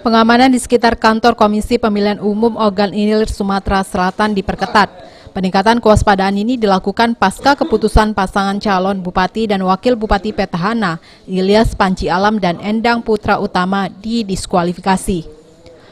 Pengamanan di sekitar kantor Komisi Pemilihan Umum Ogan Ilir Sumatera Selatan diperketat. Peningkatan kewaspadaan ini dilakukan pasca keputusan pasangan calon Bupati dan Wakil Bupati Petahana, Ilyas Panji Alam dan Endang Putra Utama didiskualifikasi.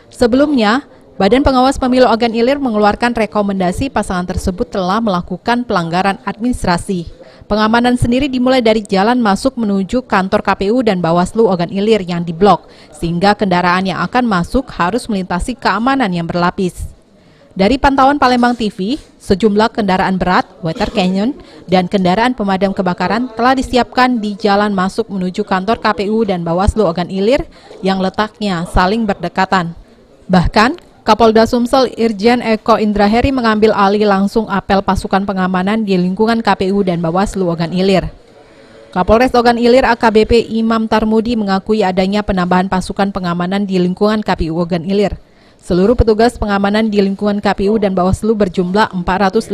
Sebelumnya, Badan Pengawas Pemilu Ogan Ilir mengeluarkan rekomendasi pasangan tersebut telah melakukan pelanggaran administrasi. Pengamanan sendiri dimulai dari jalan masuk menuju kantor KPU dan Bawaslu Ogan Ilir yang diblok, sehingga kendaraan yang akan masuk harus melintasi keamanan yang berlapis. Dari pantauan Palembang TV, sejumlah kendaraan berat, water canyon, dan kendaraan pemadam kebakaran telah disiapkan di jalan masuk menuju kantor KPU dan Bawaslu Ogan Ilir yang letaknya saling berdekatan. Bahkan, Kapolda Sumsel Irjen Eko Indraheri mengambil alih langsung apel pasukan pengamanan di lingkungan KPU dan Bawaslu Ogan Ilir. Kapolres Ogan Ilir AKBP Imam Tarmudi mengakui adanya penambahan pasukan pengamanan di lingkungan KPU Ogan Ilir. Seluruh petugas pengamanan di lingkungan KPU dan Bawaslu berjumlah 450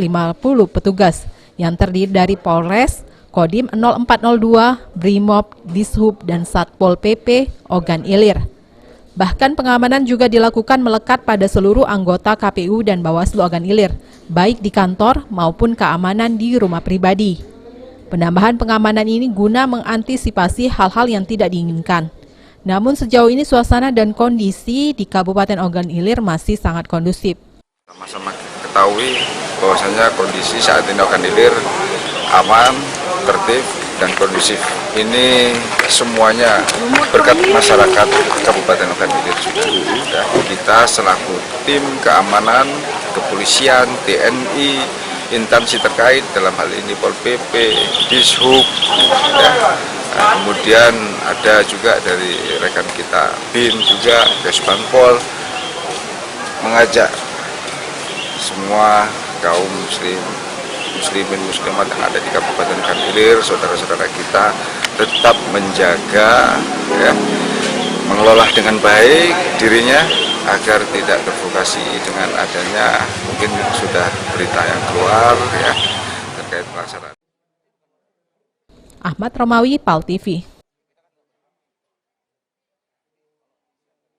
petugas yang terdiri dari Polres, Kodim 0402, Brimob, Dishub, dan Satpol PP Ogan Ilir. Bahkan pengamanan juga dilakukan melekat pada seluruh anggota KPU dan Bawaslu Ogan Ilir, baik di kantor maupun keamanan di rumah pribadi. Penambahan pengamanan ini guna mengantisipasi hal-hal yang tidak diinginkan. Namun sejauh ini suasana dan kondisi di Kabupaten Ogan Ilir masih sangat kondusif. Sama-sama ketahui bahwasanya kondisi saat ini Ogan Ilir aman, tertib, dan kondusif. Ini semuanya berkat masyarakat Kabupaten Ogan Ilir juga. Kita selaku tim keamanan, kepolisian, TNI, instansi terkait dalam hal ini Pol PP, Dishub, ya. Kemudian ada juga dari rekan kita BIN juga, Kesbanpol, mengajak semua kaum muslimin muslimat yang ada di Kabupaten Ogan Ilir, saudara-saudara kita tetap menjaga, ya, mengelola dengan baik dirinya agar tidak terprovokasi dengan adanya mungkin sudah berita yang keluar, ya, terkait pelaksanaan. Ahmad Romawi, PAL TV.